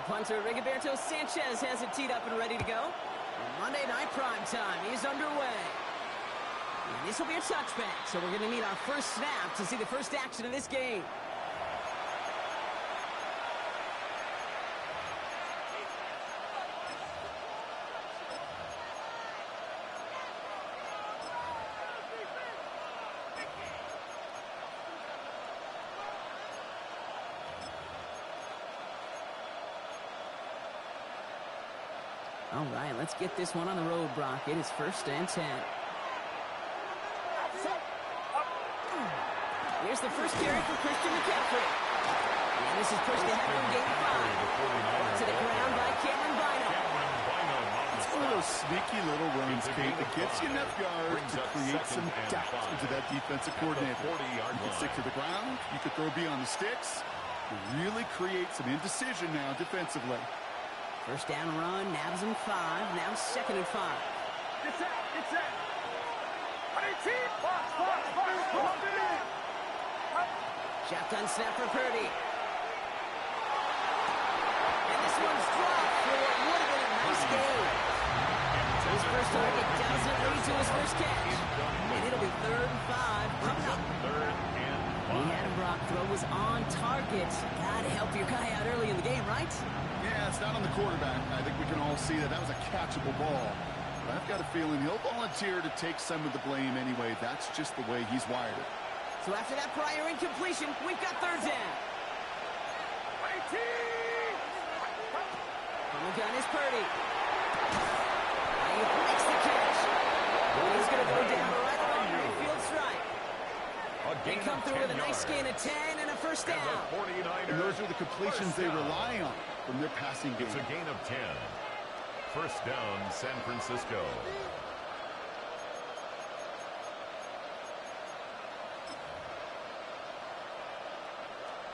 Punter Rigoberto Sanchez has it teed up and ready to go. Monday night prime time is underway. And this will be a touchback, so we're going to need our first snap to see the first action of this game. All right, let's get this one on the road, Brock. It is 1st and 10. Here's the first carry for Christian McCaffrey. And this is pushed ahead from game 5. Brought to the ground by Cameron Bynum. It's one of those sneaky little runs, Kate, that gets you enough yards to create some doubt into that defensive coordinator. You can stick to the ground. You can throw beyond the sticks. You really create some indecision now defensively. First down run, nabs him 5. Now 2nd and 5. Get set. Shotgun snap for Purdy. And this one's dropped for what would have been a nice game. His first target doesn't lead to his first catch. And it'll be 3rd and 5 coming up. He had him, Brock. Throw was on target. Gotta help your guy out early in the game, right? Yeah, it's not on the quarterback. I think we can all see that was a catchable ball. But I've got a feeling he'll volunteer to take some of the blame anyway. That's just the way he's wired. So after that prior incompletion, we've got 3rd down. From the gun is Purdy. He makes the catch. He's going to go down right along the midfield stripe. They come through with a nice gain of 10 and a first down. And those are the completions they rely on from their passing game. It's a gain of 10. First down, San Francisco.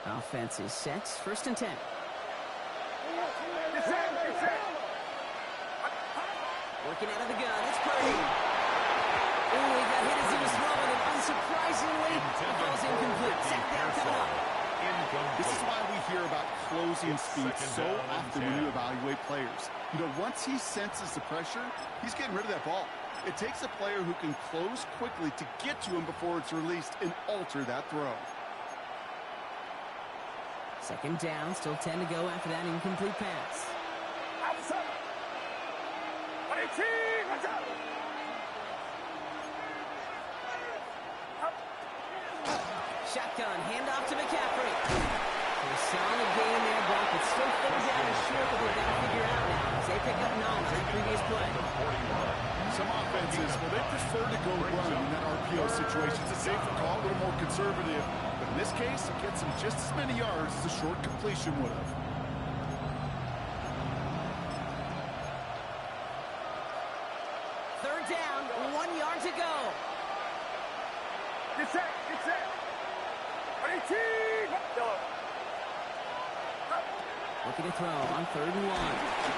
Offense is set. 1st and 10. Working out of the gun. It's Purdy. Ooh, he got hit as he was throwing, and unsurprisingly, the ball's incomplete. 2nd down coming up. This is why we hear about closing speed so often when you evaluate players. You know, once he senses the pressure, he's getting rid of that ball. It takes a player who can close quickly to get to him before it's released and alter that throw. 2nd down, still 10 to go after that incomplete pass. Shotgun, handoff to McCaffrey. A solid game there, Brock. It's still 3rd down and short, but they've got to figure out now as they pick up 9 on that previous play. Some offenses, well, they prefer to go run in that RPO situation. It's a safer call, a little more conservative. But in this case, it gets them just as many yards as a short completion would have. Third down, 1 yard to go. Get set. Looking to throw on 3rd and 1.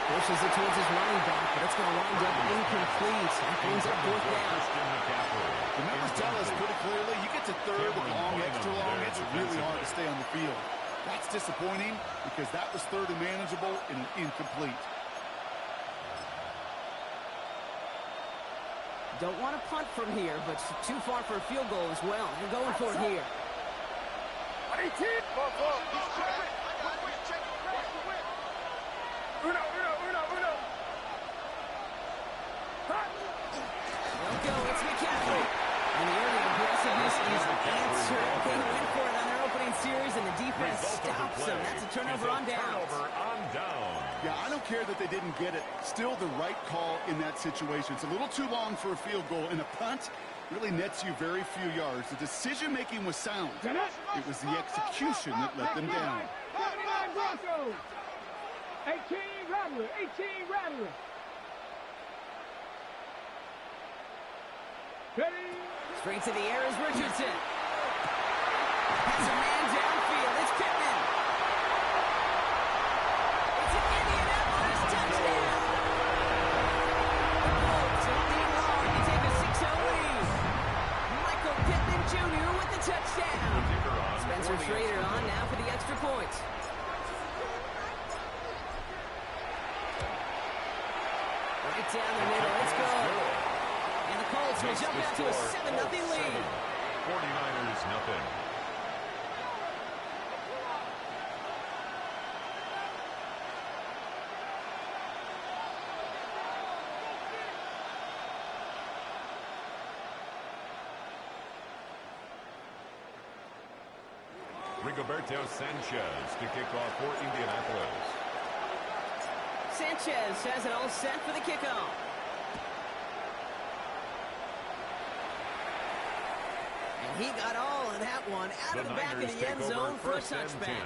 Pushes it towards his running back, but it's going to wind up incomplete. That brings up 4th down. The numbers tell us pretty clearly, you get to 3rd and long, extra long, it's really hard to stay on the field. That's disappointing because that was 3rd and manageable and an incomplete. Don't want to punt from here, but too far for a field goal as well. They're going for it here. They'll go. It's McCaffrey. And the early aggressiveness is answered. They went for it on their opening series, and the defense stops them. That's a turnover on downs. Yeah, I don't care that they didn't get it. Still the right call in that situation. It's a little too long for a field goal, and a punt really nets you very few yards. The decision-making was sound. It was the execution that let them down. 18 Rattler. Straight to the air is Richardson. Has a man downfield. It's Pittman. It's an Indianapolis touchdown. The Colts don't need long to take a 6-0 lead. Michael Pittman Jr. with the touchdown. Spencer Schrader on now for the extra point. Right down the middle. Let's go. And the Colts will jump out to a 7-0 lead. 49ers nothing. Rigoberto Sanchez to kick off for Indianapolis. Sanchez has it all set for the kickoff. And he got all of that one out of the back of the end zone for a touchback.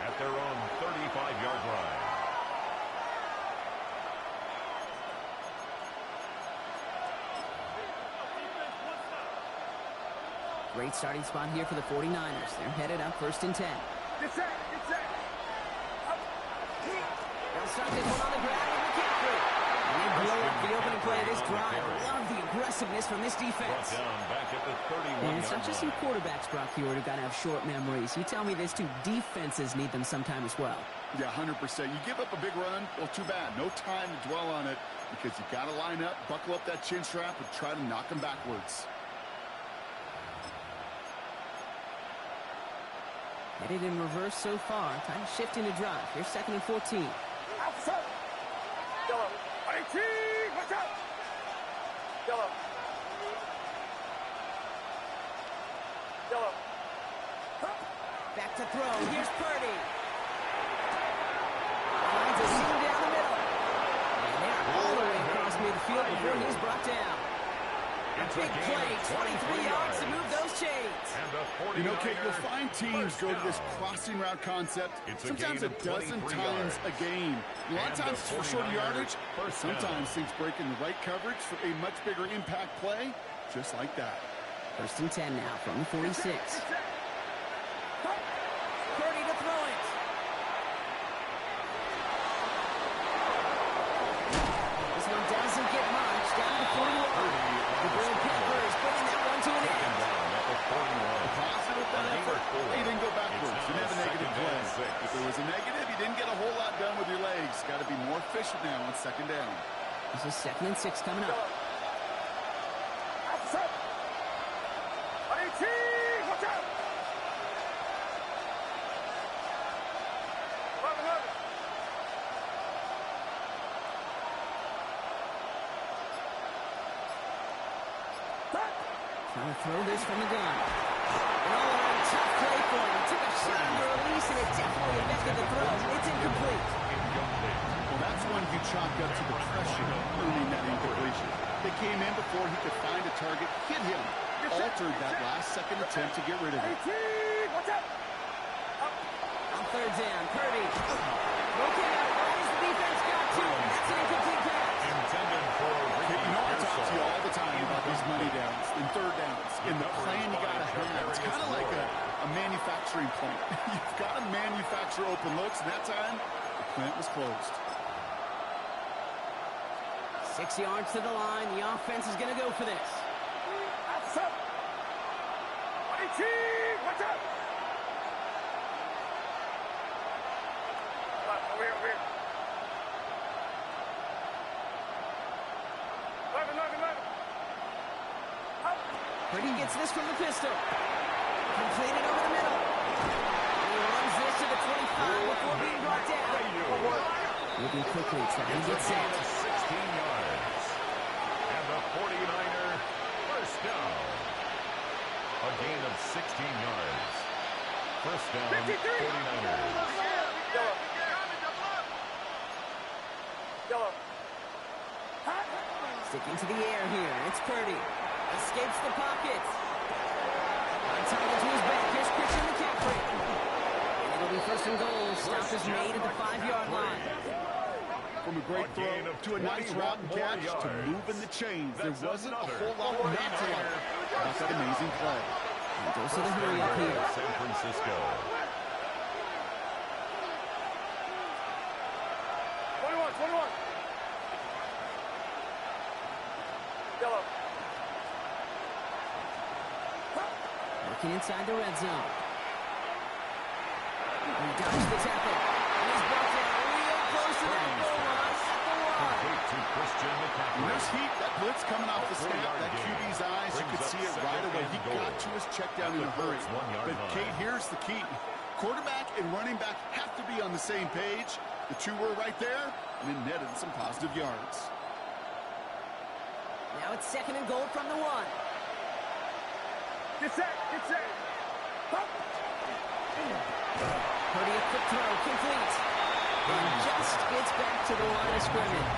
At their own 35-yard line. Great starting spot here for the 49ers. They're headed up 1st and 10. Get set. Get set. They'll start this one on the ground with McCaffrey. And they blow up the opening play of this drive. Love the aggressiveness from this defense. Down back at the 31-yard And it's not just some quarterbacks, Brock Hewitt, who got to have short memories. You tell me this too, defenses need them sometime as well. Yeah, 100%. You give up a big run, well, too bad. No time to dwell on it because you got to line up, buckle up that chin strap, and try to knock them backwards. Headed in reverse so far. Time to shift into drive. Here's 2nd and 14. Outside. Yolo. 18. Watch out. Yolo. Yolo. Back to throw. Here's Purdy. Finds a seam down the middle. And they're all the way across midfield before he's brought down. A big play. 23 yards to move those chains. You know, Kate, you'll find teams go to this crossing route concept sometimes a dozen times a game. A lot of times it's for short yardage. Sometimes things break in the right coverage for a much bigger impact play, just like that. 1st and 10 now from the 46. Purdy to throw it. This one doesn't get much. Down to 41. The Bill Peppers bringing that one to an end. Positive that effort. He didn't go backwards. He didn't have a negative play. If there was a negative, he didn't get a whole lot done with your legs. Got to be more efficient now on 2nd down. This is 2nd and 6 coming up. Outside. 18. Watch out. 11. Trying to throw this from the gun. Oh, tough play for him. Took a shot on the release, and it definitely affected the throw. It's incomplete. Well, that's one you chalk up to the pressure earning that incompletion. They came in before he could find a target, hit him, altered that last-second attempt to get rid of it. 18. Watch out. On 3rd down, Purdy. Looking out wide as the defense got to him. That's an incomplete pass. Intended for Hey, you know I talk to you all the time about these money downs and 3rd downs and the plan you got to have. It's kind of like a manufacturing plant. You've got to manufacture open looks, and that time, the plant was closed. 6 yards to the line. The offense is going to go for this. Outside. 18. Watch out. Over here. 11. Purdy gets this from the pistol. Completed over the middle. And he runs this to the 25 before being brought down. Moving quickly, trying to get set. 16 yards. And the 49er 1st down. A gain of 16 yards. 1st down, 49ers. Yolo. Sticking to the air here. It's Purdy. Escapes the pocket. On target to his back. Here's Christian McCaffrey. And it'll be 1st and goal. Stop is made at the 5-yard line. From a great throw to a nice route and catch to moving the chains. There wasn't a whole lot not to like about that amazing play. And goes to the hurry up here. San Francisco. 21. Yolo. Working inside the red zone. He dodged the tackle. And he's brought down real close to that goal line at the 1. Complete to Christian He got to his check down in a hurry. But, Kate, here's the key. Quarterback and running back have to be on the same page. The two were right there, and it netted some positive yards. Now it's 2nd and goal from the 1. Get set, get set. Pop. Purdy, a quick throw, complete. And just gets back to the line of scrimmage.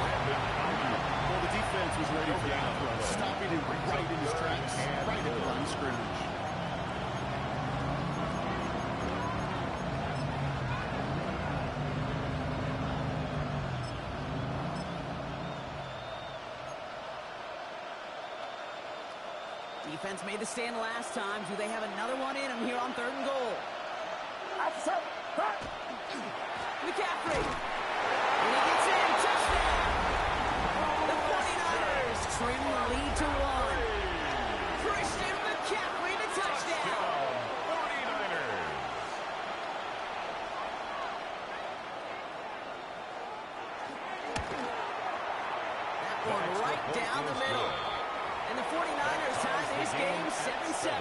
Well, the defense was ready for that throw, stopping him right in his tracks, right at the line of scrimmage. Defense made the stand last time. Do they have another one in them here on 3rd and goal? McCaffrey. And he gets in. Touchdown. The 49ers trim the lead to 1. Christian McCaffrey to touchdown. 49ers. That one right down the middle. And the 49ers tie this game 7-7.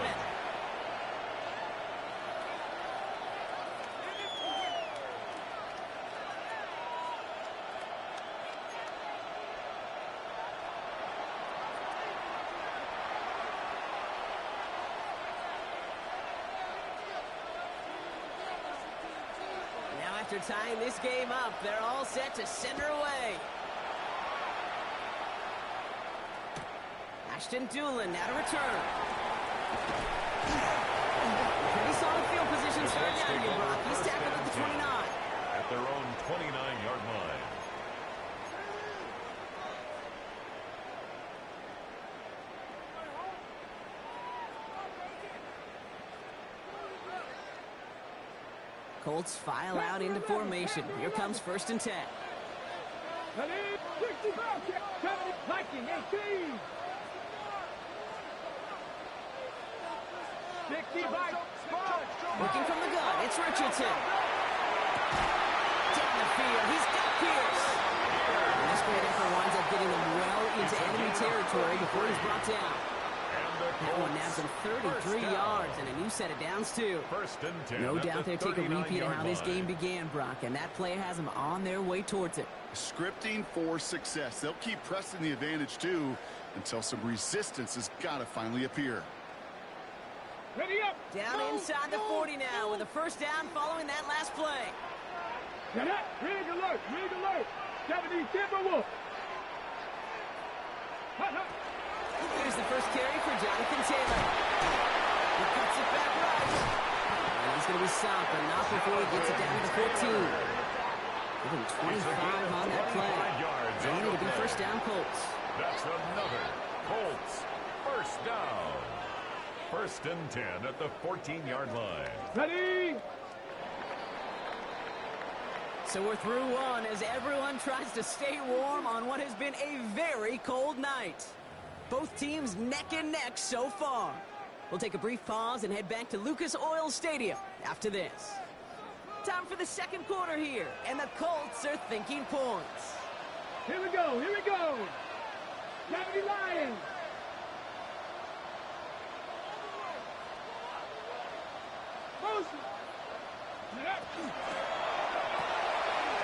Now after tying this game up, they're all set to send her away. Ashton Doolin now to return. Pretty solid field position starting out here, Brock. He's tackled at the 29. At their own 29-yard line. Colts file out into formation. Here comes 1st and 10. Viking 18. 60 by Looking from the gun, it's Richardson. Down the field, he's got Pierce. And this great effort winds up getting them well into enemy territory before he's brought down. That one nabs him 33 yards and a new set of downs, too. 1st and 10. No doubt they'll take a repeat of how this game began, Brock, and that play has them on their way towards it. Scripting for success. They'll keep pressing the advantage, too, until some resistance has got to finally appear. Ready up. Down inside the 40 now with a 1st down following that last play. Rig alert, rig alert. 70 Timberwolf. Here's the first carry for Jonathan Taylor. He cuts it back right. And he's going to be stopped, but not before he gets it down to the 14. Give him 25 on that play. And it'll be 1st down Colts. That's another Colts 1st down. 1st and 10 at the 14-yard line. Ready. So we're through one as everyone tries to stay warm on what has been a very cold night. Both teams neck and neck so far. We'll take a brief pause and head back to Lucas Oil Stadium after this. Time for the 2nd quarter here, and the Colts are thinking points. Here we go, here we go. 70 Lions.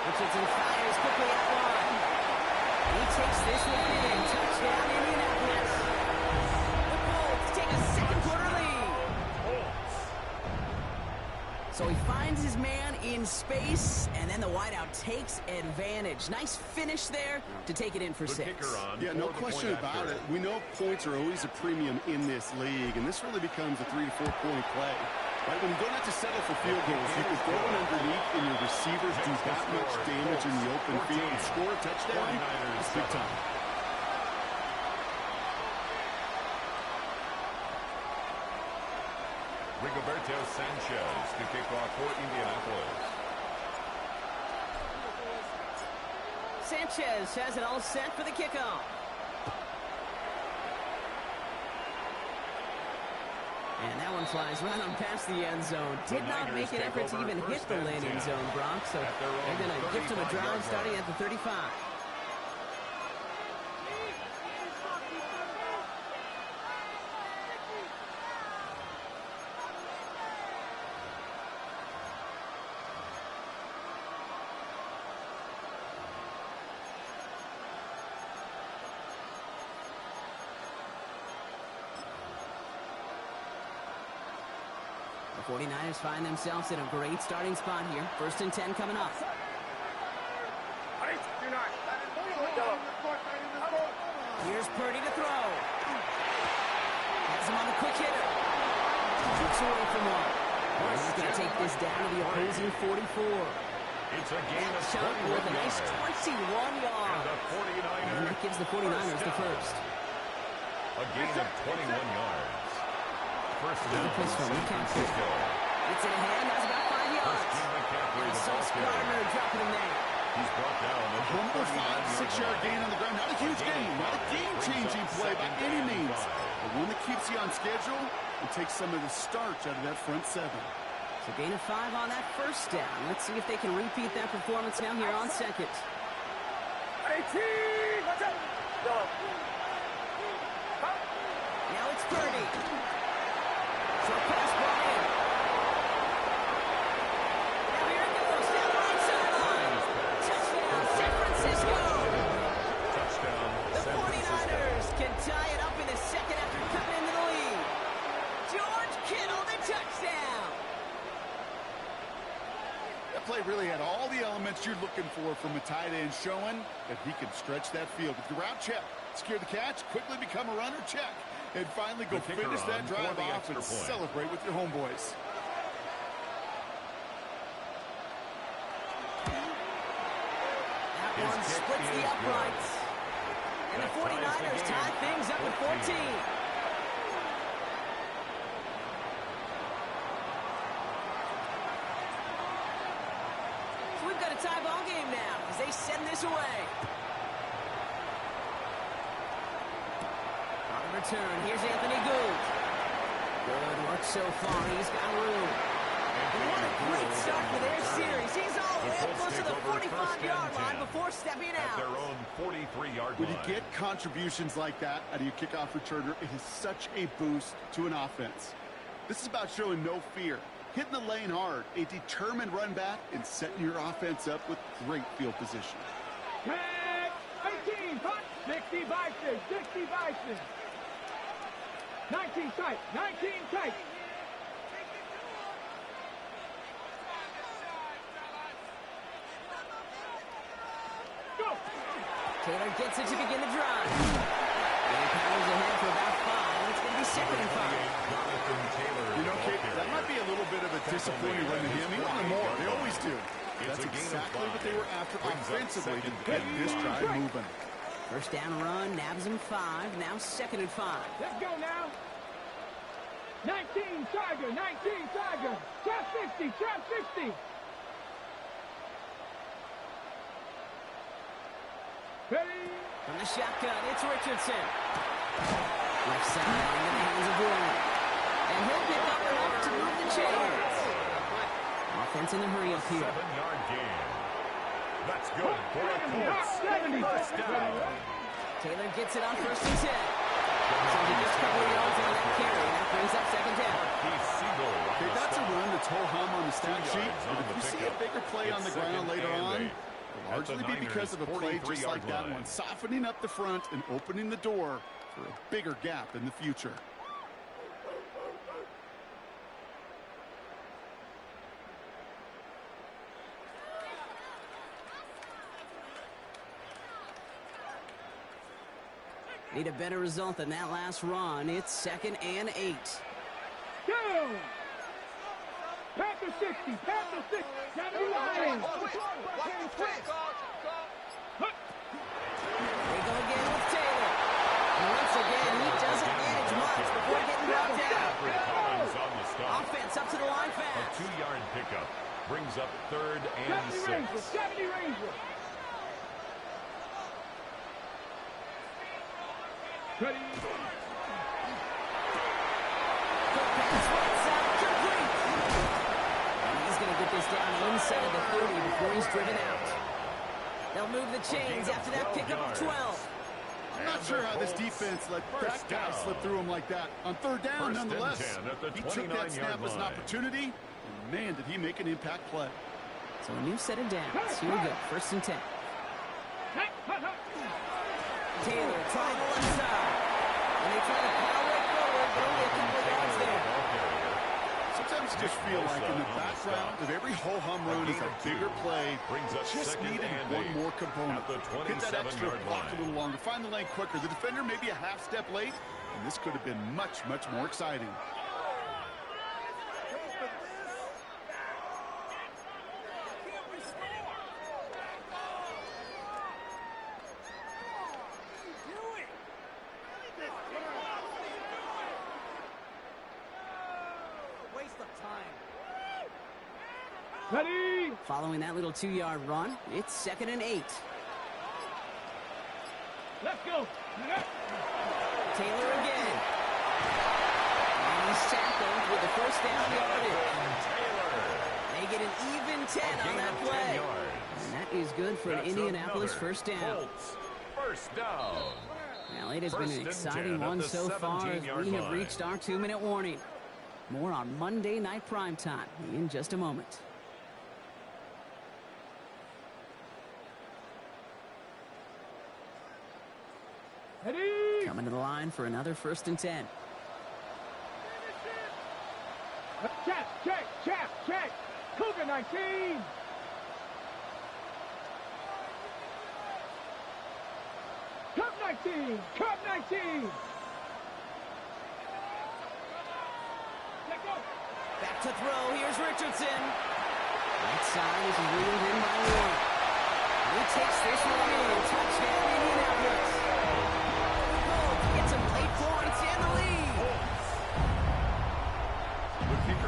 Richardson fires quickly out wide. He takes this one in. Touchdown, Indianapolis. The Colts take a 2nd quarter lead. So he finds his man in space, and then the wideout takes advantage. Nice finish there to take it in for 6. Yeah, no question about it. We know points are always a premium in this league, and this really becomes a 3 to 4 point play. Right, when you don't have to settle for field goals, you can throw it underneath and your receivers do that much damage in the open field and score a touchdown. It's big time. Rigoberto Sanchez to kick off for Indianapolis. Sanchez has it all set for the kickoff. And that one flies right on past the end zone. Did not make an effort to even hit the landing zone, Brock. So they're going to gift him a drive starting at the 35. 49ers find themselves in a great starting spot here. 1st and 10 coming up. Here's Purdy to throw. Has him on a quick hitter. Kicks away from one. He's going to take this down to the opposing 44. It's a gain of Shot with a nice 21 yards. And that gives the 49ers the first. A gain of 21 yards. First down Good push for from San McCaffrey. Francisco. It's in hand, has about 5 yards. McCaffrey, And the ball Sauce carrier. Gardner dropping him there. He's brought down at the Humble 49 5-6-yard gain on the ground. Not a huge gain. Not a game-changing play by any means. But one that keeps you on schedule and takes some of the starch out of that front seven. So gain of 5 on that first down. Let's see if they can repeat that performance now here on second. Now it's Purdy. Short pass ball in. Now here it goes down the right sideline. Touchdown, San Francisco. Touchdown, The San 49ers can tie it up in the second after coming into the lead. George Kittle, the touchdown. That play really had all the elements you're looking for from a tight end, showing that he can stretch that field with the route check, secure the catch, quickly become a runner, check, and finally go The kicker finish that on drive for the off and extra point. celebrate with your homeboys. That His one kick splits the is good. uprights. And the That ties the 49ers game. tie things up at 14. So we've got a tie ball game now as they send this away. On the return, here's Anthony Gould. Good work so far. He's got room. And what a great start for their series. He's all the way up close to the 45-yard line before stepping At out. their own 43-yard When line. you get contributions like that out of your kickoff returner, it is such a boost to an offense. This is about showing no fear, hitting the lane hard, a determined run back, and setting your offense up with great field position. Tag 18, hot, 60 Bison, 60 Bison. 19 tight, 19 tight. Go. Taylor gets it to begin the drive. And powers ahead for about 5. It's going to be 2nd and 5. Jonathan Taylor. You know, Kate, that might be a little bit of a disappointing run to him. He wanted more. They always do. That's exactly what they were after offensively to get this drive moving. First down run, nabs him 5. Now 2nd and 5. Let's go now. 19 Tiger, 19 Tiger. Trap 50, trap 50. Ready? From the shotgun, it's Richardson. Left side into the hands of Warren. And he'll pick up enough to move the chains. Offense in the hurry up here. 7-yard gain. That's good for a Colts. 70. First down. Taylor gets it on 1st and 10. So he gets a couple of yards on that carry. That brings up 2nd down. Keith Siegel. Okay, that's a run that's ho-hum on the stat 2 sheet. yards But on if the you see a pickup. bigger play on the It's ground 2nd later and on, 8. it'll At the largely be because of a play just 43-yard like that line. one, softening up the front and opening the door for a bigger gap in the future. Need a better result than that last run. It's 2nd and 8. Go. Panther 60, Panther 60. 70 Lions. They go again with Taylor. And once again, he doesn't manage much before getting brought down. Collins on the stop. Offense up to the line A fast. 2-yard pickup brings up 3rd and 70 Rangers, 6. 70 Rangers. Ready? Pass right side, complete. And he's going to get this down inside the 30 before he's driven out. They'll move the chains after that pickup of 12. I'm not sure how this defense let that guy slip through him like that. On 3rd down, First and nonetheless, 10 at the he took that 29-yard snap as an line. opportunity, and man, did he make an impact play. So a new set of downs. Here we go. 1st and 10. Hut, hut, hut. Taylor trying the left side. And they try to power it forward, but only a couple of yards there. Sometimes does just feel like in the background of every ho-hum run is a bigger play. Brings up Just needed one more component. Hit that extra block a little longer. Find the lane quicker. The defender may be a half step late, and this could have been much, much more exciting. Ready? Following that little 2-yard run, it's 2nd and 8. Let's go. Taylor again. And he's tackled with the first down yardage. They get an even 10 on that play. And that is good for an Indianapolis first down. First down. Well, it has been an exciting one so far as we have reached our 2-minute warning. More on Monday Night Primetime in just a moment. Ready? Coming to the line for another 1st and 10. Check. Cougar 19. Cup 19. Let go. Back to throw. Here's Richardson. Right side is reeled in by Warren. He takes this one in. Touchdown, Indianapolis. Get some late points in the lead.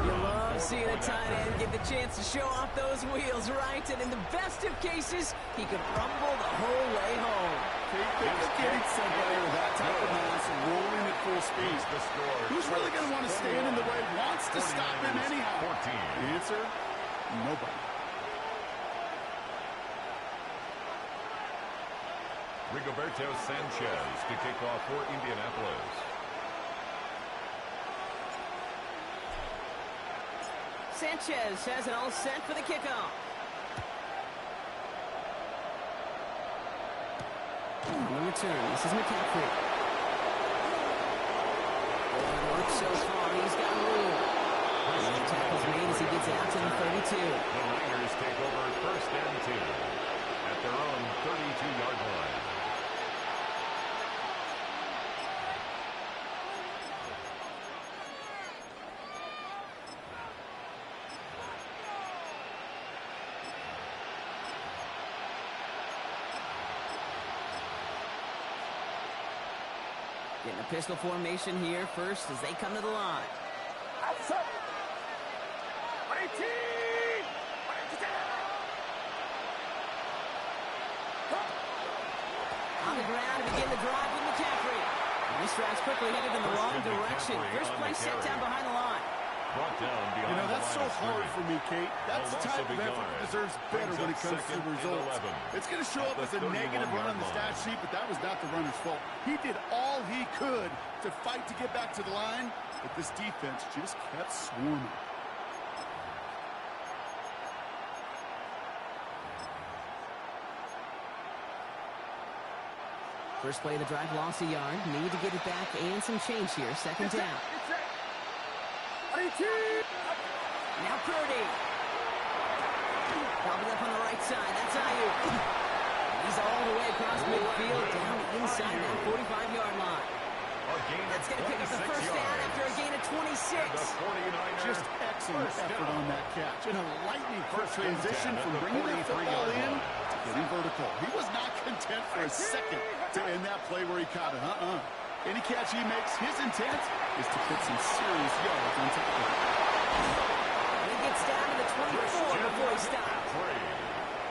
You love seeing a tight end get the chance to show off those wheels, right? And in the best of cases, he could rumble the whole way home. Getting somebody with that type of mass rolling at full speed. Who's really going to want to stand in the way? Wants to stop him anyhow? The answer, nobody. Rigoberto Sanchez to kick off for Indianapolis. Sanchez has it all set for the kickoff. On the return, this is McCaffrey. Work so far, he's got room. And the tackle's made as he gets it out to the 32. The Niners take over 1st and 2 at their own 32-yard line. Getting a pistol formation here first as they come to the line. On the ground to begin the drive with McCaffrey. And this drive's quickly headed in the wrong direction. First play set down behind the line. Brought down beyond That's so hard for me, Kate. That's the type of effort that deserves better when it comes to the results. It's going to show up as a negative run on the stat sheet, but that was not the runner's fault. He did all he could to fight to get back to the line, but this defense just kept swarming. First play of the drive, lost a yard. Need to get it back and some change here. 2nd down. Now Purdy. Popping up on the right side. That's Ayuk. He's all the way across midfield, down inside that 45-yard line. That's going to pick up the first down after a gain of 26. Just excellent effort on that catch. And a lightning quick transition from bringing that football in to getting vertical. He was not content for a second to end that play where he caught it. Any catch he makes, his intent is to put some serious yards on top of it. And he gets down to the 24 before he stops.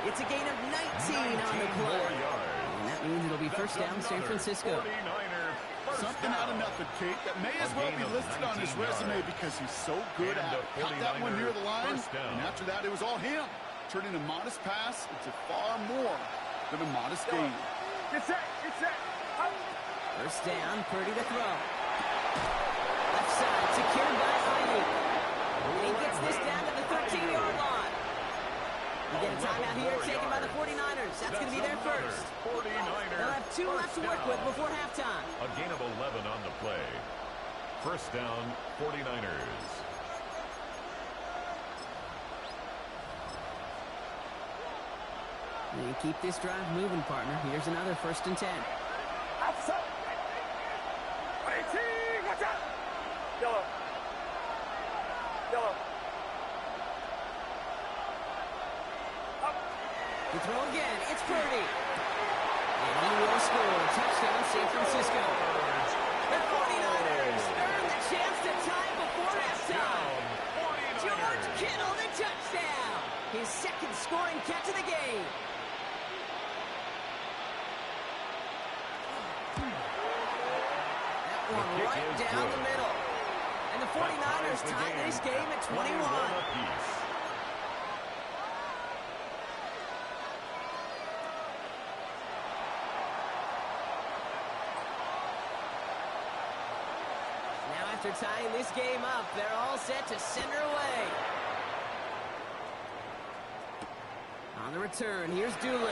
It's a gain of 19 on the play. And that means it'll be first down San Francisco. Something out of nothing, Kate, that may as well be listed on his resume because he's so good at it. Caught that one near the line, and after that, it was all him. Turning a modest pass into far more than a modest gain. It's set. First down, Purdy to throw. Left side, secured by Ayuk. And he gets this down to the 13-yard line. We get a timeout here taken by the 49ers. That's going to be their first. They'll have 2 left to work with before halftime. A gain of 11 on the play. First down, 49ers. You keep this drive moving, partner. Here's another 1st and 10. Outside. 18, watch out. Yolo. Yolo. Up. The throw again. It's Purdy. And he will score. Touchdown, San Francisco. The 49ers earn the chance to tie before halftime. George Kittle, the touchdown. His 2nd scoring catch of the game. That one right down the middle. And the 49ers tie this game at 21. After tying this game up, they're all set to send her away. On the return, here's Doolin. All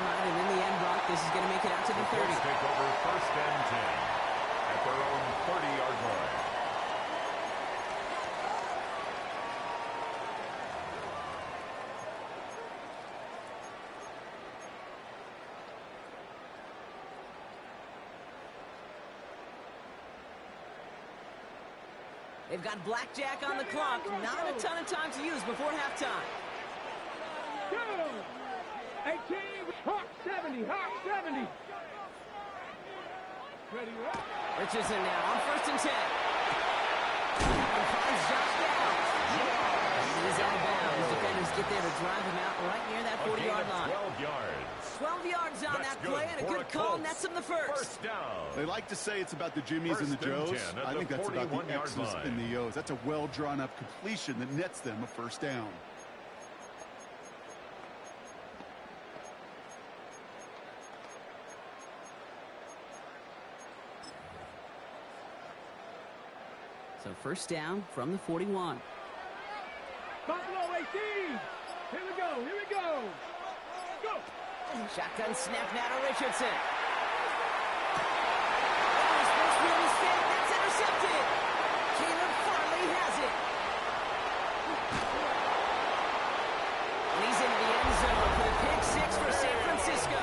right, and in the end, Brock, this is going to make it out to the 30. Take over 1st and 10 at their own 30-yard line. They've got blackjack on the clock. Not a ton of time to use before halftime. 18, Hawk 70, Hawk 70. Ready, up. Richardson now on 1st and 10. And finds Josh Downs. He is out of bounds. Defenders get there to drive him out right near that 40-yard line. 12 yards. 12 yards on that play, and a good call nets him the 1st. Down. They like to say it's about the Jimmies and the Joes. I think that's about the X's and the O's. That's a well-drawn-up completion that nets them a 1st down. So 1st down from the 41. Buffalo 18. Here we go, here we go. Go. Shotgun snap now to Richardson. His first real mistake. That's intercepted. Caleb Farley has it. And he's into the end zone for the pick 6 for San Francisco.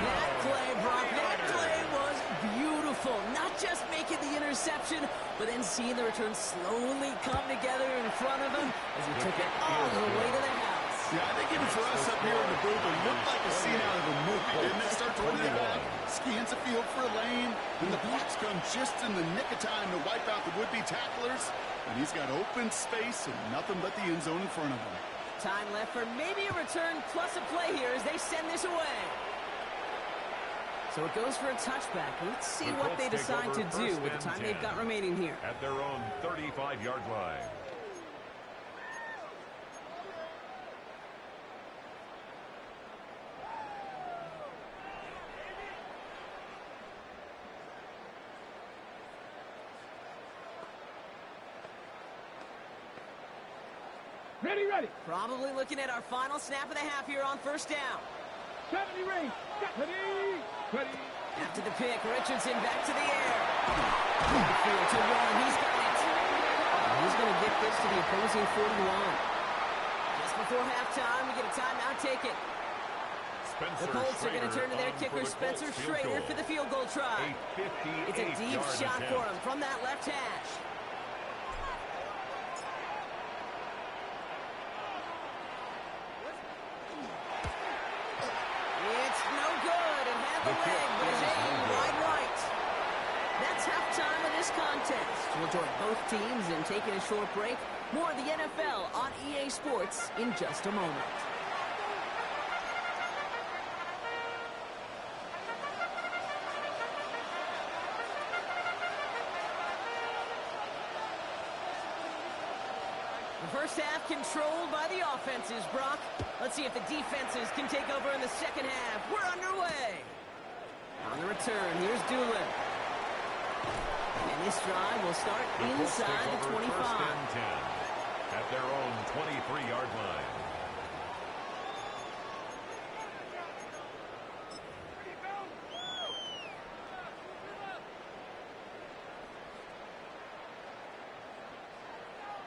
That play, Brock, that play was beautiful. Not just making the interception, but then seeing the return slowly come together in front of him as he took it all the way to the house. Yeah, I think even for us up here in the booth, it looked like a scene out of a movie, didn't it? Starts running it back, scans the field for a lane, and the blocks come just in the nick of time to wipe out the would-be tacklers, and he's got open space and nothing but the end zone in front of him. Time left for maybe a return plus a play here as they send this away. So it goes for a touchback. Let's see what they decide to do with the time they've got remaining here. At their own 35-yard line. Ready, ready. Probably looking at our final snap of the half here on 1st down. 70 range. Ready, ready. After the pick, Richardson back to the air. Field to run. He's got it. And he's going to get this to the opposing 41. Just before halftime, we get a timeout. Take it. The Colts are going to turn to their kicker, Spencer Schrader, for the field goal try. It's a deep shot for him from that left hash. It's no good. It had the leg, but his aim wide right. That's halftime of this contest. We'll join both teams in taking a short break. More of the NFL on EA Sports in just a moment. The first half controlled by the offenses, Brock. Let's see if the defenses can take over in the second half. We're underway. On the return, here's Doolin. And this drive will start inside the 25. 1st and 10 at their own 23-yard line.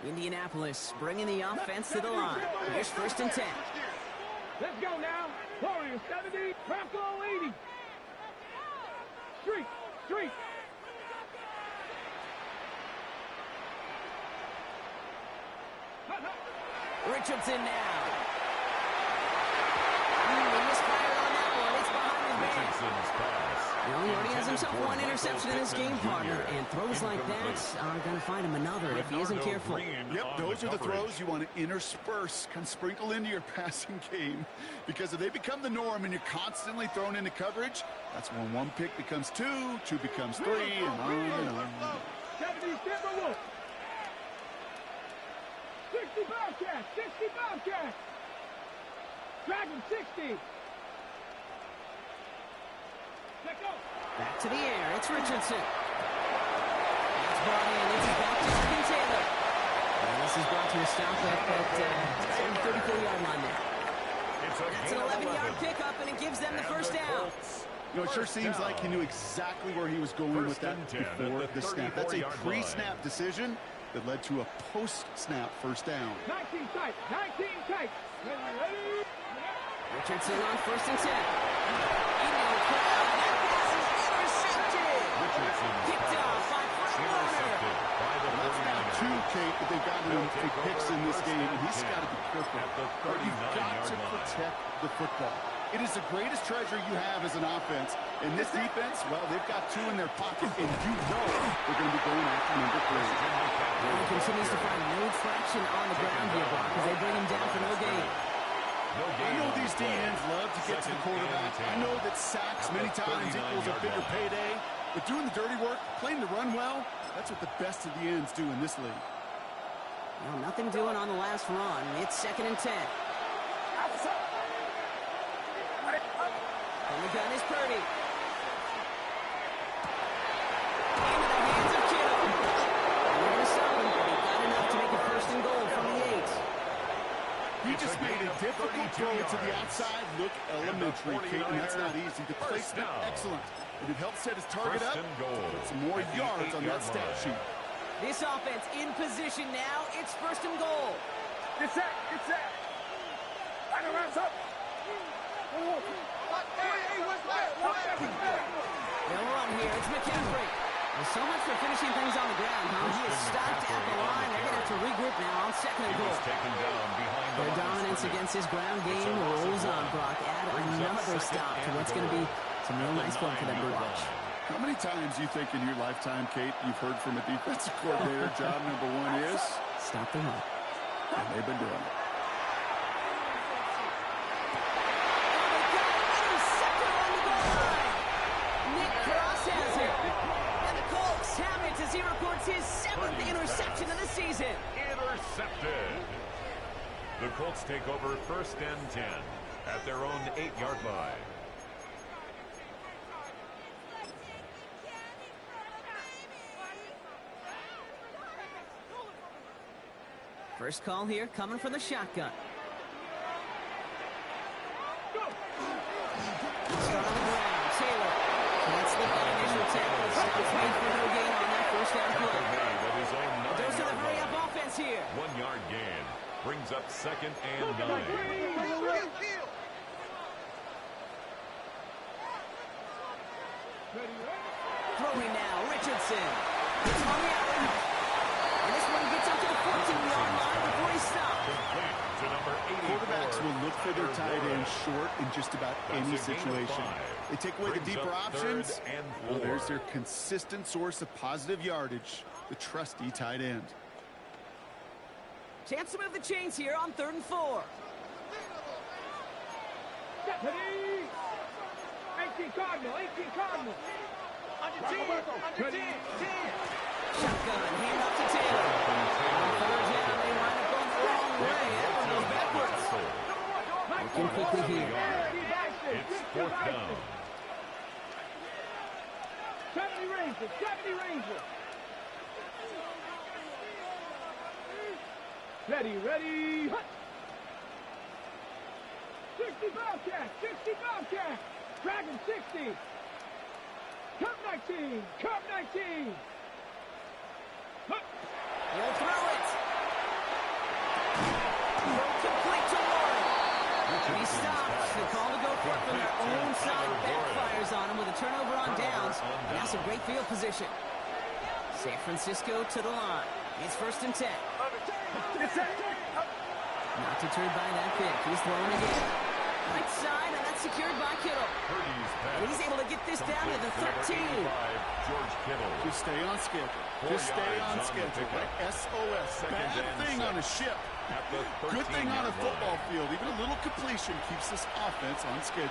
Indianapolis bringing the offense to the line. Here's 1st and 10. Let's go now. Warriors 70, Bronco 80. Street. Richardson now. He misfired on that one. It's behind his man. Richardson's pass. Well, he already has himself one interception in this game, partner. And throws like that are going to find him another if he isn't careful. Yep, those are the throws you want to intersperse, kind of sprinkle into your passing game. Because if they become the norm and you're constantly thrown into coverage, that's when one pick becomes two becomes three, and on and on. 70, Timberwolves. 60 Bobcats. Dragon 60. Let go. Back to the air. It's Richardson. That's brought in. This is back to Stephen Taylor. And this is brought to a stop at the 34-yard line there. That's an 11-yard pickup, and it gives them the first down. You know, it sure seems like he knew exactly where he was going with that before the snap. That's a pre-snap decision that led to a post-snap first down. 19 tight. Ready. Richardson on 1st and 10. Into the crowd. That pass is intercepted. Picked off by Fred Warner. That's now two, Kate, that they've gotten him big picks in this game, and he's got to be careful. But you've got to protect the football. It is the greatest treasure you have as an offense. In this defense, well, they've got two in their pocket, and you know they're going to be going after number 3. He continues to find no traction on the ground here, Brock, as they bring him down for no gain. I know these DNs love to get to the quarterback. I know that sacks many times equals a bigger payday. But doing the dirty work, playing the run well, that's what the best of the ends do in this league. Well, nothing doing on the last run. It's 2nd and 10. And the gun is Purdy. Into the hands of Kittle. And they're going to stop him, but he got enough to make it 1st and goal from the 8. He just made a difficult throw to the outside look elementary, Kate, and that's not easy. The placement, excellent. And it helps set his target up, put some more yards on that stat sheet. This offense in position now. It's 1st and goal. Get set. Right around up. They'll run here. It's McCaffrey. Well, so much for finishing things on the ground, huh? He is stopped at the line. They're going to have to regroup now on 2nd and goal. Their dominance against his ground game rolls on, Brock. Add another stop to what's going to be some real nice fun for them to watch. How many times do you think in your lifetime, Kate, you've heard from a defensive coordinator, job number 1 is? Stop the run. And they've been doing it. He records his 7th interception of the season. Intercepted. The Colts take over 1st and 10 at their own 8-yard line. First call here coming from the shotgun. Start on the ground. Taylor. Let's look at initial tackle. It's made for no gain on that 1st down play. There's a hurry-up offense here. 1-yard gain brings up 2nd and 9. Throwing now, Richardson. It's hung out. And this one gets up to the 14-yard line before he stops. Quarterbacks will look for their tight end short in just about any situation. They take away the deeper options. Well, there's their consistent source of positive yardage, the trusty tight end. Chance to move the chains here on 3rd and 4. 18 Cardinal. On your team. Shotgun, hand off to Taylor. On 3rd down, they wind up going the wrong way. That one goes backwards. Looking quickly here. It's 4th down. 70 Rangers. Ready. Hut. 60 Bobcats. Dragon 60. Cup 19. Hut. He'll throw it. stopped. The call to go for it from their own side backfires on him with a turnover on downs. And now some great field position. San Francisco to the line. It's 1st and 10. Not deterred by that pick. He's throwing again. Right side, and that's secured by Kittle. And he's able to get this down to the 13. Just stay on schedule. Just stay on schedule. Right? SOS. Bad thing on a ship. Good thing on a football field. Even a little completion keeps this offense on schedule.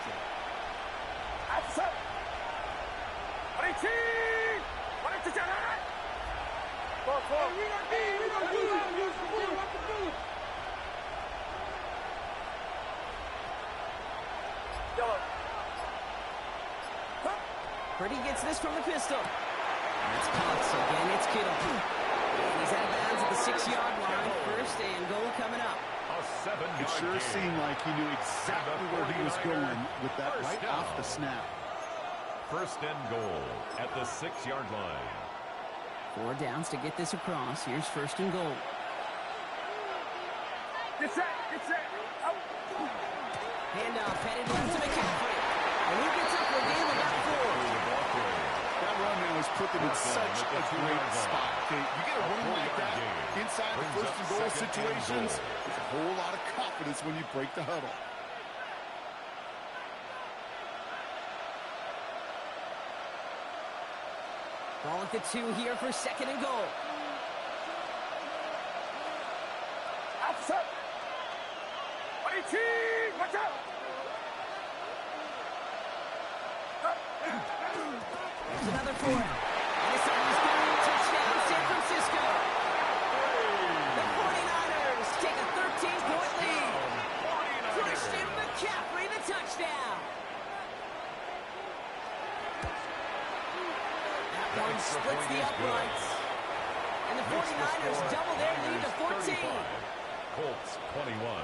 Purdy gets this from the pistol. That's caught, so again it's Kittle. And he's out of bounds at the 6-yard line. 1st and goal coming up. It sure seemed like he knew exactly where he was going with that right off the snap. 1st and goal at the 6-yard line. 4 downs to get this across. Here's 1st and goal. Handoff headed left to McCaffrey. And he gets up for a gain of about 4. That run now has put them in such a great spot. Okay, you get a run like that inside the 1st and goal situations, there's a whole lot of confidence when you break the huddle. Ball at the 2 here for 2nd and goal. Watch out! There's another 4. And this time he's going to touchdown San Francisco. The 49ers take a 13-point lead. Christian McCaffrey, the touchdown. That one splits the uprights. And the 49ers double their lead to 14. Colts 21.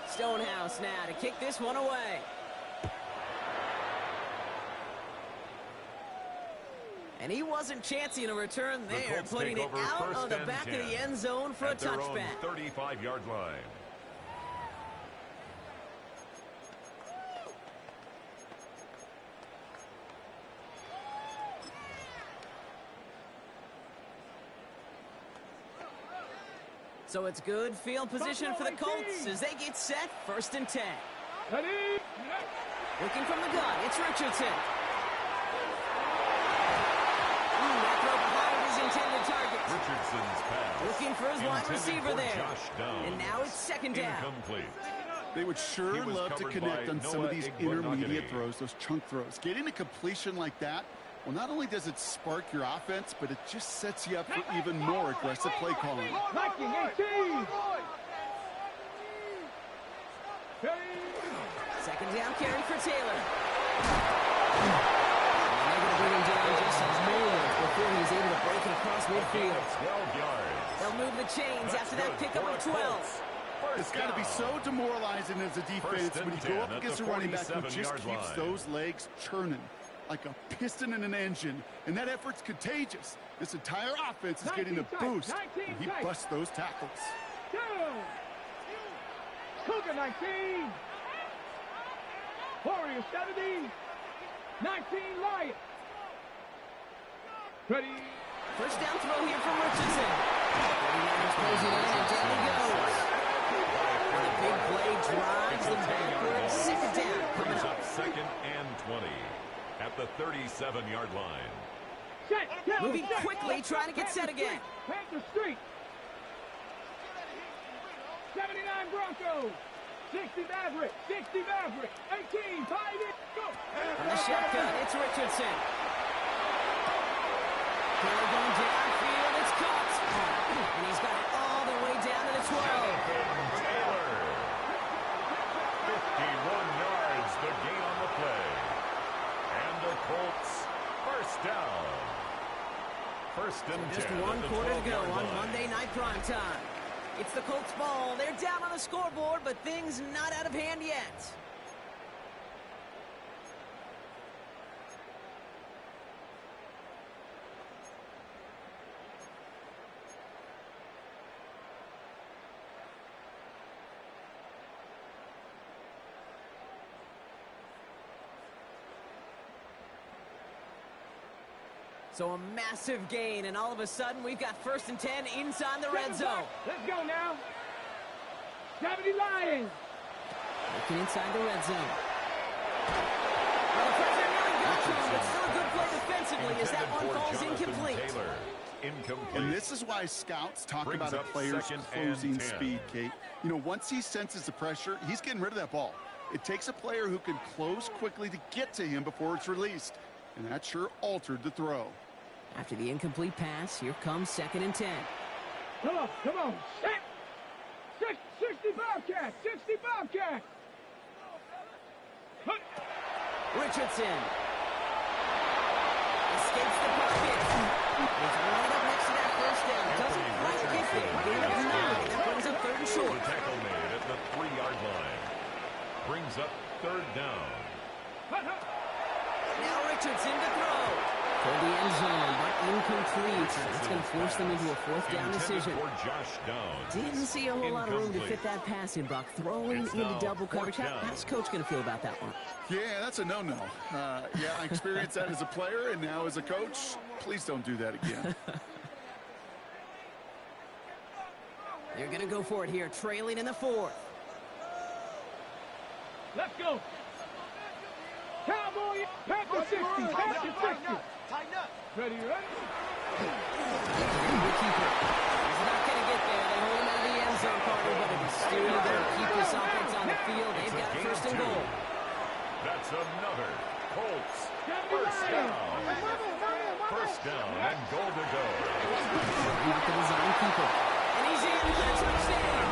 Stonehouse now to kick this one away. And he wasn't chancing a return there, putting it out on the back of the end zone for a touchback. 35-yard line. So it's good field position for the Colts as they get set. 1st and 10. Looking from the gun, it's Richardson. That throw behind his intended target. Richardson's pass. Looking for his wide receiver there. Downs. And now it's 2nd down. Incomplete. They would sure love to connect on some of these intermediate throws, those chunk throws. Getting a completion like that, well, not only does it spark your offense, but it just sets you up for even more aggressive play calling. Viking 18! 2nd down carry for Taylor. And they're going to bring him down just a moment before he's able to break it across midfield. 12 yards. They'll move the chains after that pickup of 12. It's got to be so demoralizing as a defense when you go up against a running back who just keeps those legs churning like a piston in an engine, and that effort's contagious. This entire offense is getting a boost, and he busts those tackles. Cougar 19! Warrior 70! 19 Lions! Ready? 1st down throw here from Richardson. 49ers closing in, and down he goes. And the big play drives them backwards. 2nd down coming up. 2nd and 20 at the 37-yard line. Moving quickly, trying to get set again. Panther Street. 79 Broncos. 60 Maverick. 60 Maverick. 18. 5 in. Go. From the shotgun, it's Richardson. Taylor going downfield. It's caught. And he's got it all the way down to the 12. Taylor. 51 yards, the gain on the play. And the Colts, 1st down. 1st and 10. Just 1 quarter to go on Monday Night Primetime. It's the Colts ball. They're down on the scoreboard, but things not out of hand yet. So a massive gain, and all of a sudden, we've got 1st and 10 inside the red zone. Let's go now. 70 Lions. Looking inside the red zone. Well, the pressure nearly got to him, but still a good play defensively as that one falls incomplete. And this is why scouts talk about a player's closing speed, Kate. You know, once he senses the pressure, he's getting rid of that ball. It takes a player who can close quickly to get to him before it's released. And that sure altered the throw. After the incomplete pass, here comes 2nd and 10. Come on, come on. 60 Bobcats, 60 Bobcats. Richardson escapes the pocket. He's right up next to that 1st down. Doesn't quite get there. Gain of 9. That brings up 3rd and short. Tackle made at the 3-yard line. Brings up 3rd down. Now Richardson to throw. For the end zone, but incomplete. That's going to force them into a 4th down decision. Didn't see a whole lot of room to fit that pass in, Brock. Throwing into double coverage. How's Coach going to feel about that one? Yeah, that's a no-no. Yeah, I experienced that as a player, and now as a coach, please don't do that again. They're going to go for it here, trailing in the 4th. Let's go. Cowboy, back to 60, back to 60. Tighten up. Ready, ready? The keeper. He's not going to get there. They hold him out of the end zone, Carter, but it is still going to keep this offense on the field. They've got a 1st and goal. That's another Colts 1st down. 1st down and goal to go. With the design keeper. And he's in for a touchdown.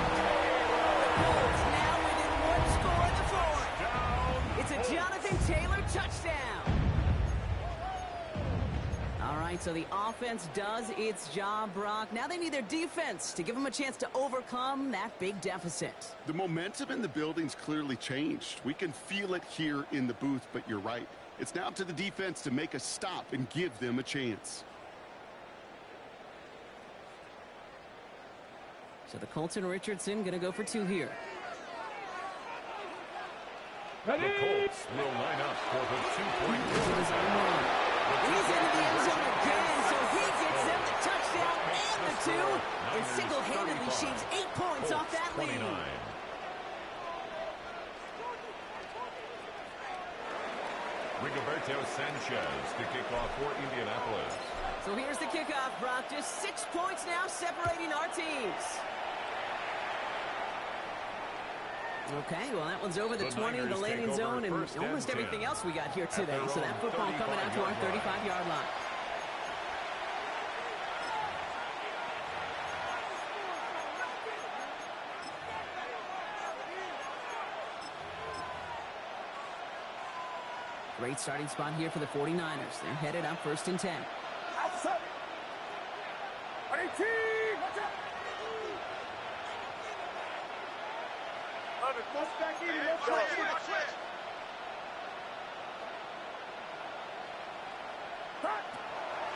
The Colts now within 1 score in the 4th. It's a Jonathan Taylor touchdown. All right, so the offense does its job, Brock. Now they need their defense to give them a chance to overcome that big deficit. The momentum in the building's clearly changed. We can feel it here in the booth, but you're right. It's now up to the defense to make a stop and give them a chance. So the Colts and Richardson going to go for 2 here. The Colts will line up for the 2-point conversion. And he's into the end zone again, so he gets them the touchdown and the 2, and single-handedly shaves 8 points off that lead. Rigoberto Sanchez to kick off for Indianapolis. So here's the kickoff, Brock. Just 6 points now separating our teams. Okay, well, that one's over the 20, the landing zone, and almost everything else we got here today. So that football coming out to our 35-yard line. Great starting spot here for the 49ers. They're headed up 1st and 10.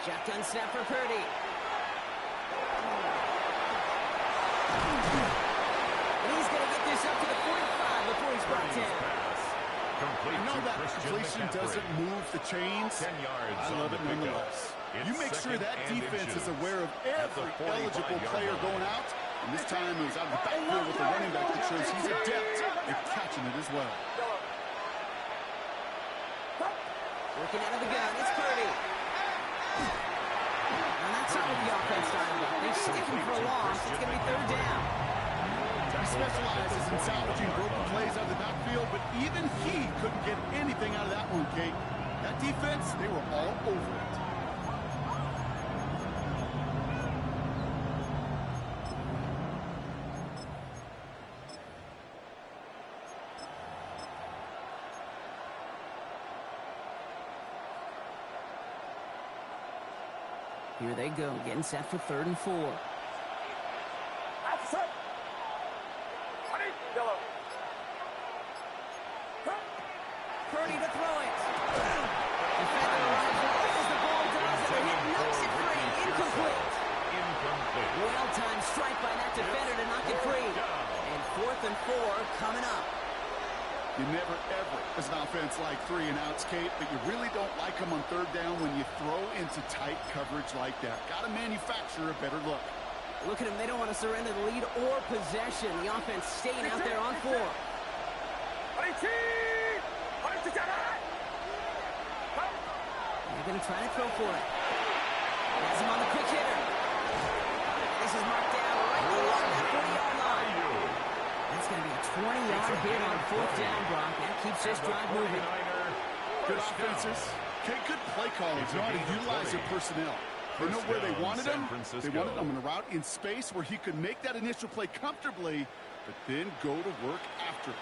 Shotgun snap for Purdy. And he's going to get this up to the 45 before he's brought down. I know that completion doesn't move the chains. 10 yards. I love it nonetheless. You make sure that defense is aware of every eligible player going out. And this time it was out of the backfield with the running back that shows he's adept at catching it as well. Working out of the gun, it's Purdy. And that's not what the offense started with. They stick him for a loss. It's going to be 3rd down. He specializes in salvaging broken plays out of the backfield, but even he couldn't get anything out of that one, Kate. That defense, they were all over it. Here they go, getting set for 3rd and 4. Purdy to throw it. Defender runs as the ball does, and the hit knocks it free. Incomplete. Well-timed strike by that defender to knock it free. And 4th and 4 coming up. You never, ever, as an offense, like 3 and outs, Kate, but you really don't like them on third down when you throw into tight coverage like that. Got to manufacture a better look. Look at them. They don't want to surrender the lead or possession. The offense staying out there on 4. They're going to try to throw for it. Has him on the quick hitter. This is marked down right along that 40-yard line. That's going to be a 20-yard hit on 4th down, Brock. That keeps this drive moving. Good offenses. Okay, good play callers. Know how to utilize their personnel. They know where they wanted them. They wanted them on a route in space where he could make that initial play comfortably, but then go to work after it.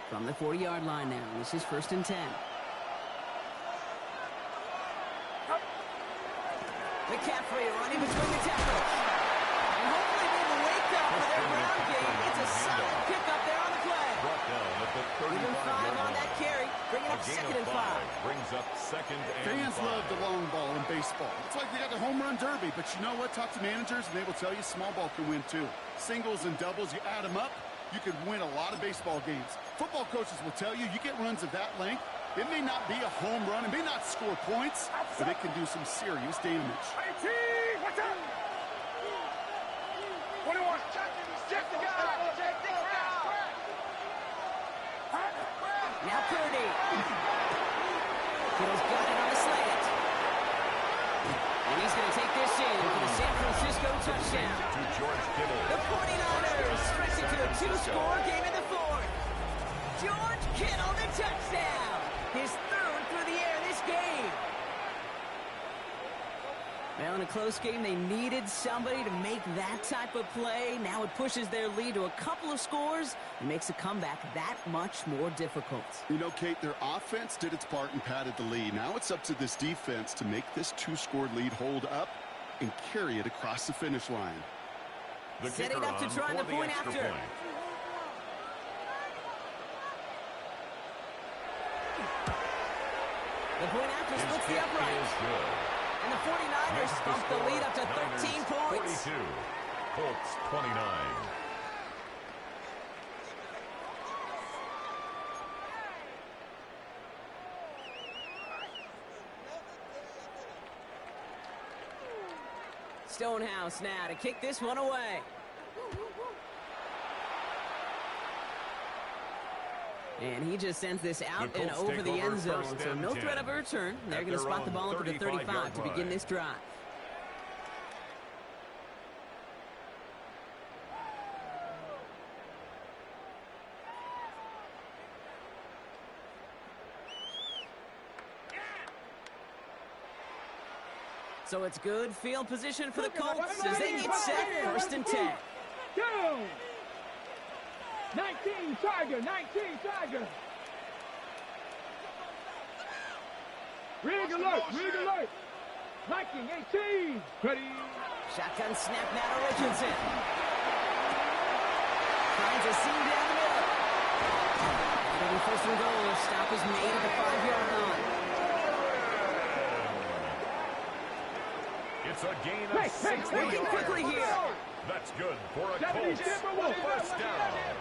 From the 40-yard line now. This is 1st and 10. McCaffrey running between the tackles. And hopefully they will wake up for their ground game. It's a solid pickup there on the play. Even 5 on that carry. Bringing up 2nd and 5. Brings up 2nd and 5. Fans love the long ball in baseball. It's like they got the home run derby, but you know what? Talk to managers, and they will tell you small ball can win too. Singles and doubles, you add them up, you can win a lot of baseball games. Football coaches will tell you, you get runs of that length, it may not be a home run, it may not score points, but it can do some serious damage. What's up? 21. Check the guy. Now Purdy. Kittle's got it on the slant. And he's going to take this in for the San Francisco touchdown. To George Kittle. The 49ers stretch it to a 2-score game in the 4th. George Kittle, the touchdown. His 3rd through the air this game. Well, in a close game, they needed somebody to make that type of play. Now it pushes their lead to a couple of scores and makes a comeback that much more difficult. You know, Kate, their offense did its part and padded the lead. Now it's up to this defense to make this 2-score lead hold up and carry it across the finish line. The setting up to try the point after. The point after splits the upright. And the 49ers bump the lead up to 13 points. 42. Colts 29. Stonehouse now to kick this one away. And he just sends this out and over the end zone. So no threat of a return. They're going to spot the ball up at the 35 to begin this drive. So it's good field position for the Colts as they get set. 1st and 10. Go! 19 Tiger, 19 Tiger. Rig alert, rig alert. Viking 18. Ready. Shotgun snap now to Richardson. Finds a seam down the middle. And the 1st and goal. Stop is made at the 5-yard line. It's a gain of 6. Working quickly here. That's good for a Colts 1st down.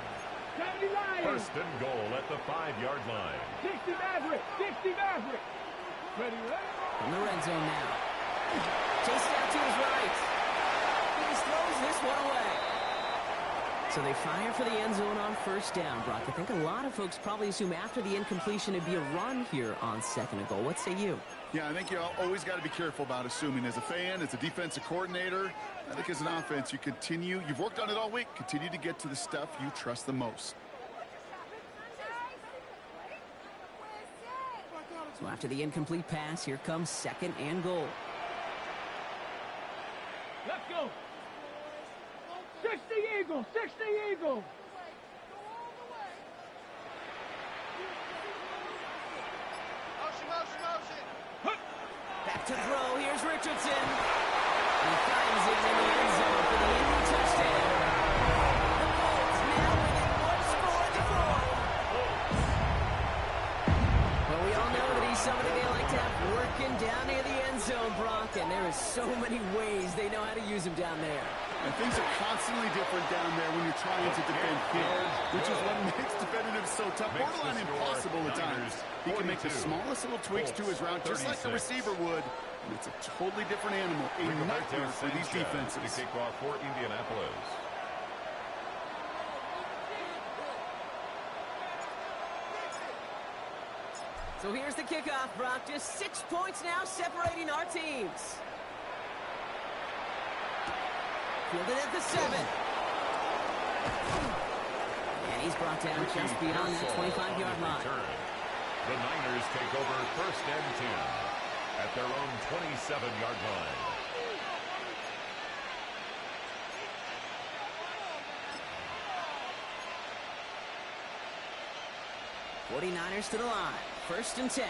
1st and goal at the 5-yard line. 60 Maverick, 60 Maverick. Ready, From the red zone now. Chased out to his right. He just throws this one away. So they fire for the end zone on 1st down, Brock. I think a lot of folks probably assume after the incompletion it'd be a run here on 2nd and goal. What say you? Yeah, I think you always got to be careful about assuming. As a fan, as a defensive coordinator, I think as an offense, you've worked on it all week, continue to get to the stuff you trust the most. So after the incomplete pass, here comes 2nd and goal. Let's go. 60 Eagles, 60 Eagles. Back to throw. Here's Richardson. He finds it in the end zone for the Indy touchdown. The Colts now within 1 score at the 4th. Well, we all know that he's somebody they like to have Working down near the end zone, Brock, and there is so many ways they know how to use him down there. And things are constantly different down there when you're trying to defend him, which is what makes defending him so tough, borderline impossible at times. He can make the smallest little tweaks to his route, just like a receiver would, and it's a totally different animal, a nightmare for these defenses. To kick off for Indianapolis. So here's the kickoff, Brock. Just 6 points now separating our teams. Fielded at the 7. And he's brought down just beyond the 25-yard line. The Niners take over 1st and 10 at their own 27-yard line. '49ers to the line. 1st and 10.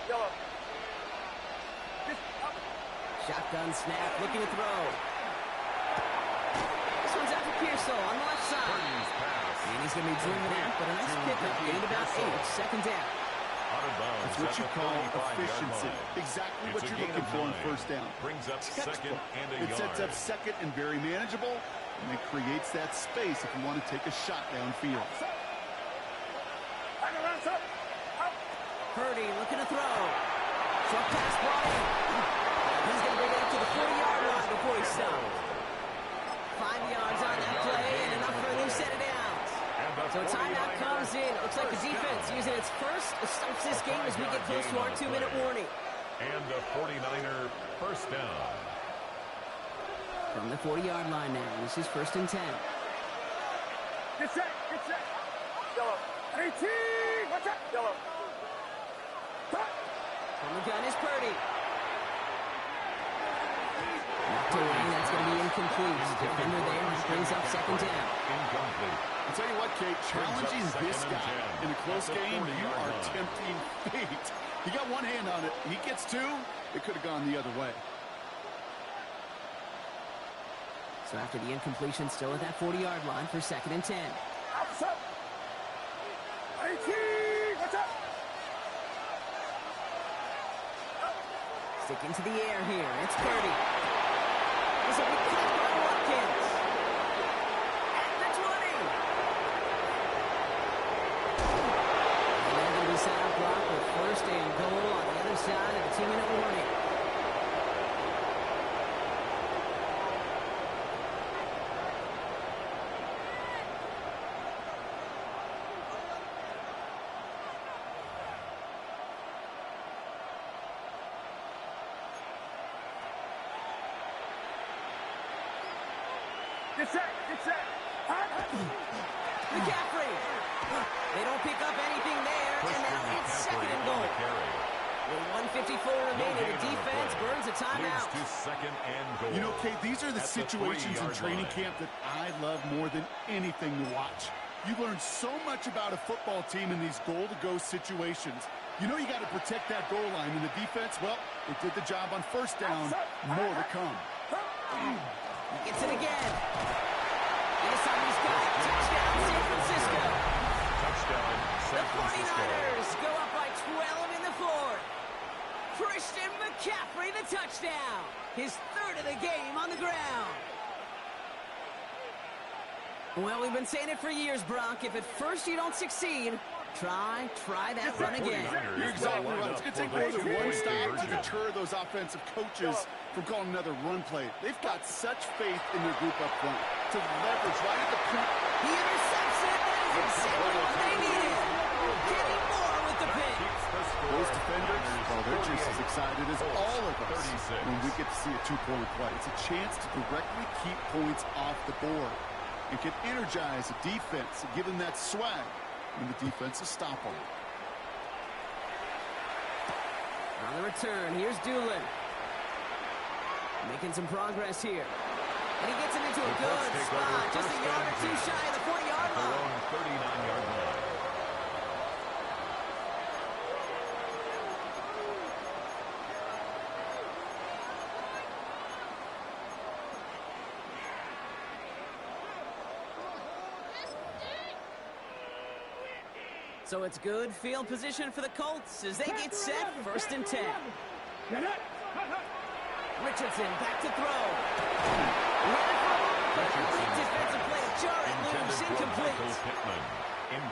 Yolo. Shotgun snap, looking to throw. This one's out for Pearsall on the left side. And he's going to be driven out, but a nice pickup. Gained about 8. 2nd down. That's what you call efficiency. Exactly what you're looking for on 1st down. Brings up 2nd and a yard. It sets up 2nd and very manageable, and it creates that space if you want to take a shot downfield. Purdy looking to throw. Short pass ball in. He's going to bring it up to the 40-yard line before he stops. 5 yards on that play and enough for a new set of downs. So a timeout comes in. It looks like the defense using its first to stop this game as we get close to our 2-minute warning. And the 49er 1st down. From the 40-yard line now. This is 1st and 10. Get set. Get set. Yolo. 18. Watch out. Yolo. On the gun is Purdy. Knocked away. That's going to be incomplete. Defender there. Brings up 2nd down. Incomplete. I'll tell you what, Kate, challenging this guy in a close game, you are tempting fate. He got one hand on it. He gets 2. It could have gone the other way. So after the incompletion, still at that 40-yard line for 2nd and 10. Outside. 18. Watch out. Sticking to the air here. It's Purdy. This will be caught by Watkins. At the 20. And they're going to be set up, Brock, with 1st and goal on the other side of the 2-minute warning. Get set. Get set. McCaffrey. They don't pick up anything there, and now it's 2nd and goal. With 1:54 remaining, the defense burns a timeout. To 2nd and goal. You know, Kate, these are the situations in training camp that I love more than anything to watch. You learn so much about a football team in these goal-to-go situations. You know you got to protect that goal line, and the defense, well, they did the job on 1st down. More to come. He gets it again. This time he's got it. Touchdown, San Francisco. Touchdown, San Francisco. The 49ers go up by 12 in the 4th. Christian McCaffrey, the touchdown. His 3rd of the game on the ground. Well, we've been saying it for years, Brock. If at first you don't succeed, try that run again. You're exactly right. It's going to take more than one stop to deter those offensive coaches from calling another run play. They've got such faith in their group up front to leverage right at the point. He intercepts it. That is exactly what they needed. Getting more with the pick. Those defenders, well, they're just as excited as all of us when we get to see a 2-point play. It's a chance to directly keep points off the board and can energize a defense and give them that swag when the defense is stopping. On the return, here's Doolin. Making some progress here. And he gets it into a good spot. Just a yard or 2 shy of the 40-yard line. 39-yard line. So it's good field position for the Colts as they get set, 1st and 10. Richardson back to throw. Great defensive play. Jarrett loose, incomplete.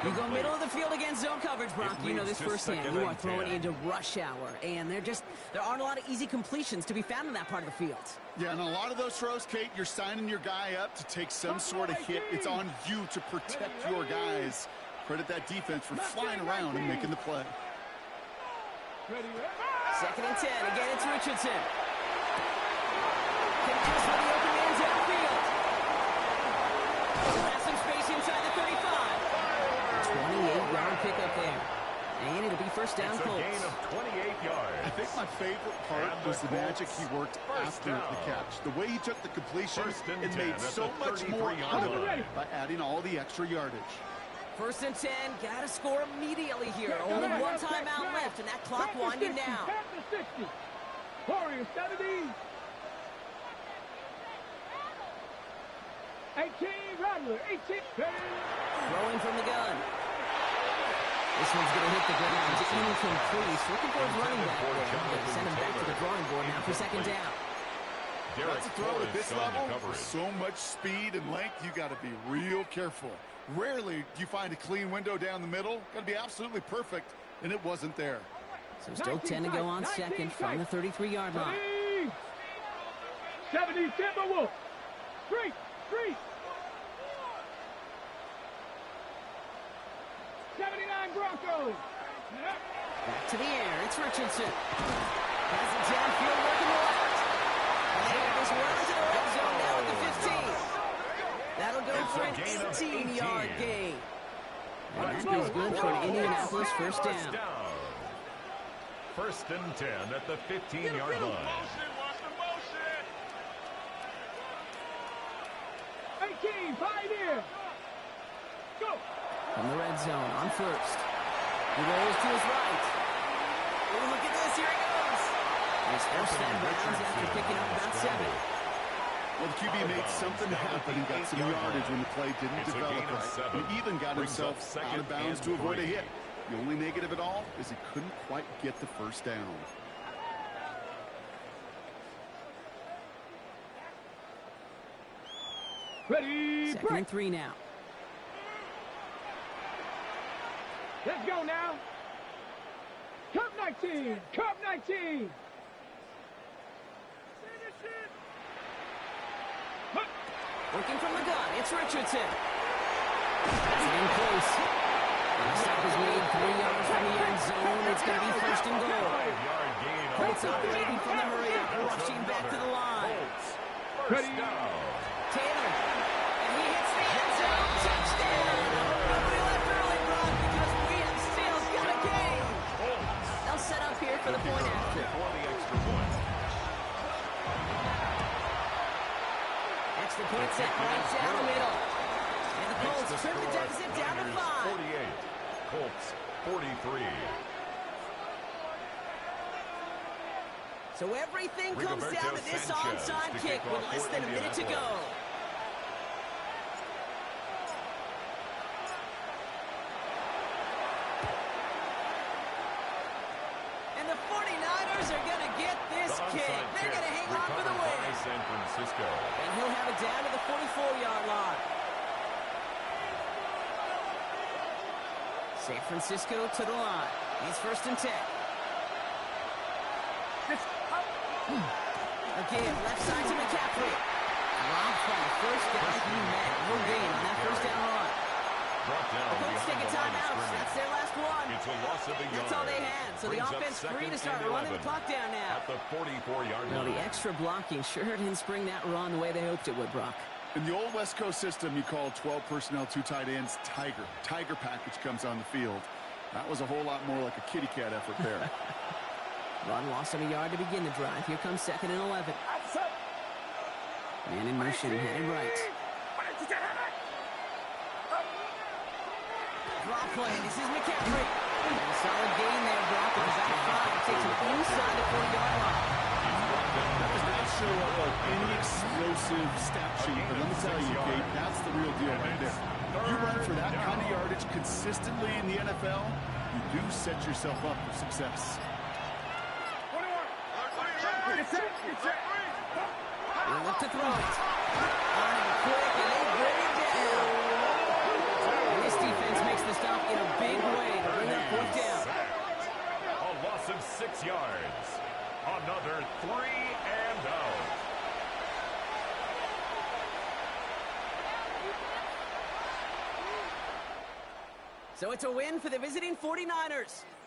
You go middle of the field against zone coverage, Brock. You know this firsthand. You are throwing into rush hour, and there aren't a lot of easy completions to be found in that part of the field. Yeah, and a lot of those throws, Kate, you're signing your guy up to take some sort of hit. It's on you to protect your guys. Credit that defense for flying around and making the play. 2nd and 10. Again, it's Richardson. Can just with the open man downfield. Has some space inside the 35. 28-yard pickup there. And it'll be 1st down, It's a Colts. gain of 28 yards. I think my favorite part was the magic he worked after the catch. The way he took the completion and made so much more out of it by adding all the extra yardage. 1st and 10. Got to score immediately here. Only one timeout left, and that clock winding down. Warriors 70. 18, Rattler, 18. Throwing from the gun. This one's going to hit the ground. It's incomplete. Looking for his running back there. They send him back to the drawing board now for 2nd down. That's a throw at this level. With so much speed and length, you got to be real careful. Rarely do you find a clean window down the middle. Got to be absolutely perfect, and it wasn't there. So still 10 to go on 2nd from the 33-yard line. 70 Timberwolves. 3. 79 Broncos. Back to the air. It's Richardson. Has the downfield working left. And they have this well into the red zone now at the 15. That'll go for an 18-yard gain. And that goes good for an Indianapolis 1st down. 1st and 10 at the 15-yard line. 18, Pioneer. Go. From the red zone on 1st. He rolls to his right. Oh, look at this. Here he goes. He's forced that bounds after picking up about 7. Well, the QB made something happen and got some yardage when the play didn't develop right. He even got himself out of bounds to avoid a hit. The only negative at all is he couldn't quite get the 1st down. Ready, 2nd and 3 now. Let's go now. Cup 19. Cup 19. Working from the gun. It's Richardson. That's it in close. The stop is made 3 yards from the end zone. It's going to be 1st and goal. Colts operating from the hurry up, rushing back to the line. Ready. Taylor. And he hits the end zone. Touchdown. Nobody left early, Brock, because we have still got a game. They'll set up here for the point after. Extra point set right down the middle. And the Colts trim the deficit down to 5. 48. Colts 43. So everything comes down to this onside kick with less than a minute to go. And the 49ers are going to get this kick. They're going to hang on for the win. San Francisco. And he'll have it down to the 44-yard line. San Francisco to the line. It's 1st and 10. Again, left side to McCaffrey. Robbed from the 1st down. He met no gain on that 1st down run. The Colts take a timeout. That's their last one. It's a loss of a yard. That's all they had. So the offense free to start running the clock down now. At the 44-yard Well, line. the extra blocking sure didn't spring that run the way they hoped it would, Brock. In the old West Coast system, you call 12 personnel, 2 tight ends, Tiger. Tiger package comes on the field. That was a whole lot more like a kitty cat effort there. Run loss of a yard to begin the drive. Here comes 2nd and 11. Man in motion, headed right. Draw play. This is McCaffrey. And a solid gain there, Brock. At about 5. Takes him inside the 40-yard line. That does not show up like any explosive stat sheet, but let me tell you, Kate, that's the real deal right there. You run for that kind of yardage consistently in the NFL, you do set yourself up for success. He'll look to throw it. Running quick, and they bring it down. And this defense makes the stop in a big way to bring that fourth down. A loss of 6 yards. Another 3 and out. So it's a win for the visiting 49ers.